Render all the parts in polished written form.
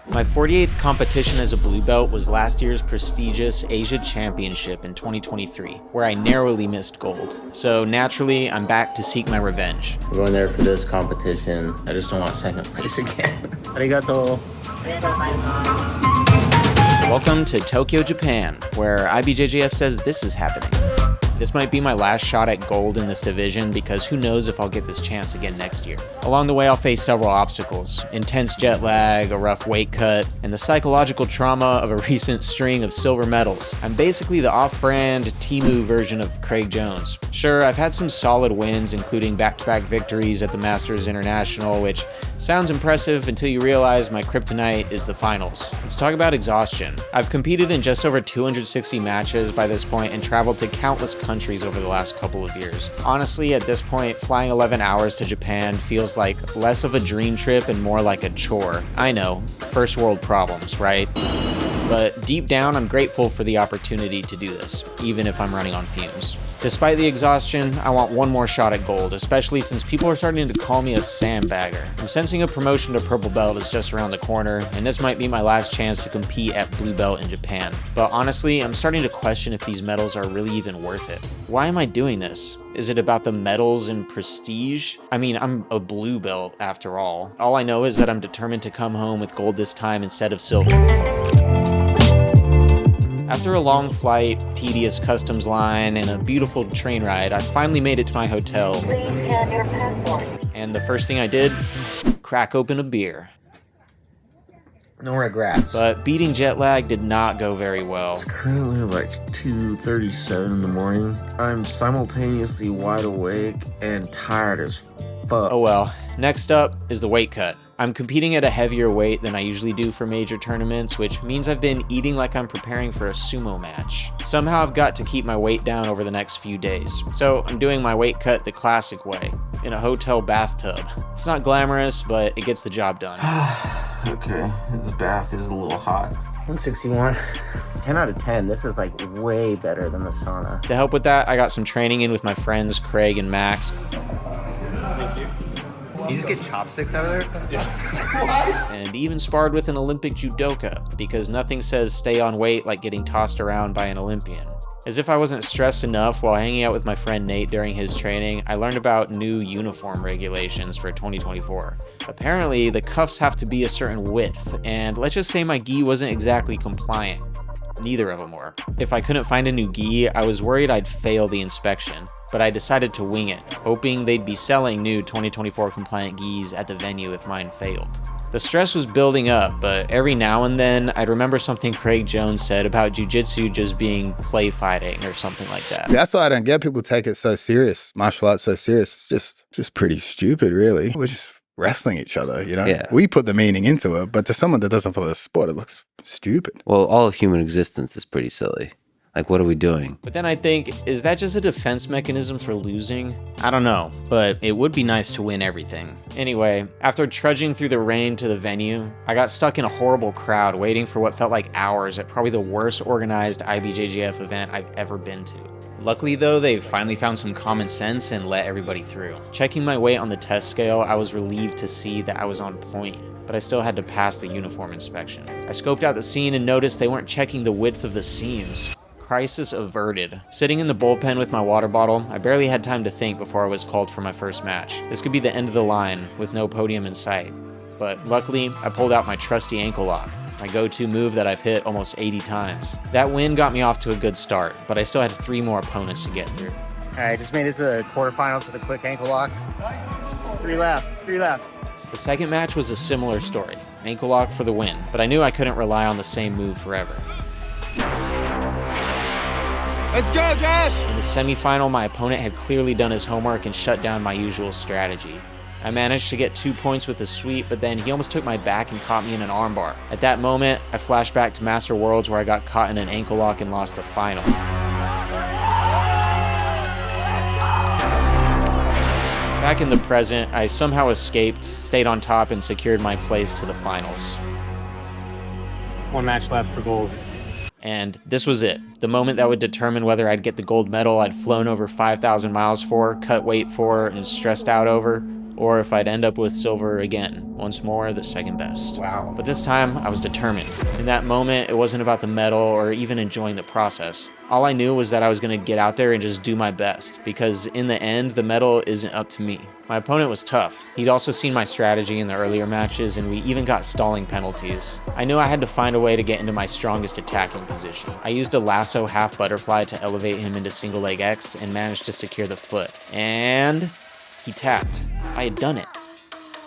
My 48th competition as a blue belt was last year's prestigious Asia Championship in 2023, where I narrowly missed gold. So naturally, I'm back to seek my revenge. I'm going there for this competition. I just don't want second place again. Arigato. Welcome to Tokyo, Japan, where IBJJF says this is happening. This might be my last shot at gold in this division because who knows if I'll get this chance again next year. Along the way, I'll face several obstacles: intense jet lag, a rough weight cut, and the psychological trauma of a recent string of silver medals. I'm basically the off-brand Temu version of Craig Jones. Sure, I've had some solid wins, including back-to-back victories at the Masters International, which sounds impressive until you realize my kryptonite is the finals. Let's talk about exhaustion. I've competed in just over 260 matches by this point and traveled to countless countries over the last couple of years. Honestly, at this point, flying 11 hours to Japan feels like less of a dream trip and more like a chore. I know, first world problems, right? But deep down, I'm grateful for the opportunity to do this, even if I'm running on fumes. Despite the exhaustion, I want one more shot at gold, especially since people are starting to call me a sandbagger. I'm sensing a promotion to purple belt is just around the corner, and this might be my last chance to compete at blue belt in Japan. But honestly, I'm starting to question if these medals are really even worth it. Why am I doing this? Is it about the medals and prestige? I mean, I'm a blue belt after all. All I know is that I'm determined to come home with gold this time instead of silver. After a long flight, tedious customs line, and a beautiful train ride, I finally made it to my hotel. Please scan your passport. And the first thing I did, crack open a beer. No regrets. But beating jet lag did not go very well. It's currently like 2:37 in the morning. I'm simultaneously wide awake and tired as fuck. Oh well. Next up is the weight cut. I'm competing at a heavier weight than I usually do for major tournaments, which means I've been eating like I'm preparing for a sumo match. Somehow I've got to keep my weight down over the next few days. So I'm doing my weight cut the classic way, in a hotel bathtub. It's not glamorous, but it gets the job done. Okay, this bath is a little hot. 161. 10 out of 10. This is like way better than the sauna. To help with that, I got some training in with my friends Craig and Max. You just get chopsticks out of there? Yeah. And even sparred with an Olympic judoka, because nothing says stay on weight like getting tossed around by an Olympian. As if I wasn't stressed enough while hanging out with my friend Nate during his training, I learned about new uniform regulations for 2024. Apparently, the cuffs have to be a certain width, and let's just say my gi wasn't exactly compliant. Neither of them were. If I couldn't find a new gi, I was worried I'd fail the inspection, but I decided to wing it, hoping they'd be selling new 2024 compliant gis at the venue if mine failed. The stress was building up, but every now and then I'd remember something Craig Jones said about jiu-jitsu just being play fighting or something like that. That's why I don't get people take it so serious, martial arts so serious. It's just pretty stupid, really. We're just wrestling each other, you know? Yeah. We put the meaning into it, but to someone that doesn't follow the sport, it looks stupid. Well, all of human existence is pretty silly. Like, what are we doing? But then I think, is that just a defense mechanism for losing? I don't know, but it would be nice to win everything. Anyway, after trudging through the rain to the venue, I got stuck in a horrible crowd waiting for what felt like hours at probably the worst organized IBJJF event I've ever been to. Luckily though, they finally found some common sense and let everybody through. Checking my weight on the test scale, I was relieved to see that I was on point, but I still had to pass the uniform inspection. I scoped out the scene and noticed they weren't checking the width of the seams. Crisis averted. Sitting in the bullpen with my water bottle, I barely had time to think before I was called for my first match. This could be the end of the line, with no podium in sight. But luckily, I pulled out my trusty ankle lock, my go-to move that I've hit almost 80 times. That win got me off to a good start, but I still had 3 more opponents to get through. All right, just made it to the quarterfinals with a quick ankle lock. 3 left. The second match was a similar story. Ankle lock for the win, but I knew I couldn't rely on the same move forever. Let's go, Josh! In the semifinal, my opponent had clearly done his homework and shut down my usual strategy. I managed to get 2 points with the sweep, but then he almost took my back and caught me in an armbar. At that moment, I flashed back to Master Worlds where I got caught in an ankle lock and lost the final. Back in the present, I somehow escaped, stayed on top, and secured my place to the finals. 1 match left for gold. And this was it. The moment that would determine whether I'd get the gold medal I'd flown over 5,000 miles for, cut weight for, and stressed out over, or if I'd end up with silver again, once more the second best. Wow. But this time, I was determined. In that moment, it wasn't about the medal or even enjoying the process. All I knew was that I was going to get out there and just do my best, because in the end, the medal isn't up to me. My opponent was tough. He'd also seen my strategy in the earlier matches, and we even got stalling penalties. I knew I had to find a way to get into my strongest attacking position. I used a lasso half butterfly to elevate him into single leg X and managed to secure the foot. And he tapped. I had done it.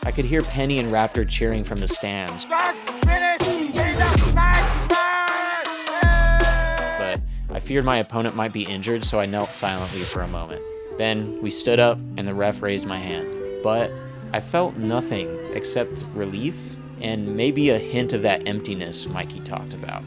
I could hear Penny and Raptor cheering from the stands. But I feared my opponent might be injured, so I knelt silently for a moment. Then we stood up and the ref raised my hand. But I felt nothing except relief and maybe a hint of that emptiness Mikey talked about.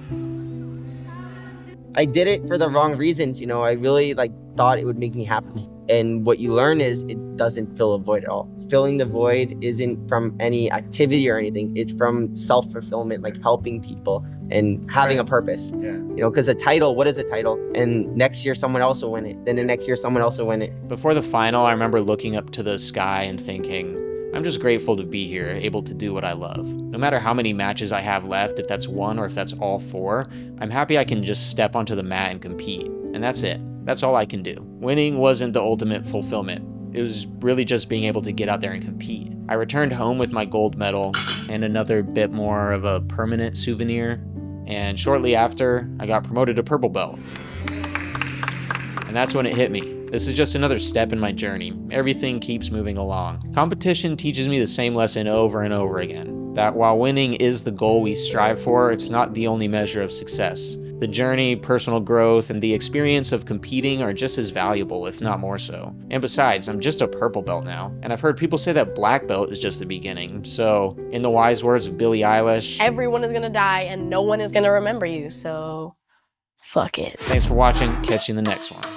I did it for the wrong reasons, you know. I really thought it would make me happy. And what you learn is it doesn't fill a void at all. Filling the void isn't from any activity or anything. It's from self-fulfillment, like helping people and having a purpose. Yeah. You know, because a title, what is a title? And next year someone else will win it. Then the next year someone else will win it. Before the final, I remember looking up to the sky and thinking, I'm just grateful to be here, able to do what I love. No matter how many matches I have left, if that's one or if that's all four, I'm happy I can just step onto the mat and compete. And that's it. That's all I can do. Winning wasn't the ultimate fulfillment. It was really just being able to get out there and compete. I returned home with my gold medal and another bit more of a permanent souvenir. And shortly after, I got promoted to purple belt. And that's when it hit me. This is just another step in my journey. Everything keeps moving along. Competition teaches me the same lesson over and over again, that while winning is the goal we strive for, it's not the only measure of success. The journey, personal growth, and the experience of competing are just as valuable, if not more so. And besides, I'm just a purple belt now, and I've heard people say that black belt is just the beginning. So, in the wise words of Billie Eilish, everyone is gonna die and no one is gonna remember you, so fuck it. Thanks for watching. Catch you in the next one.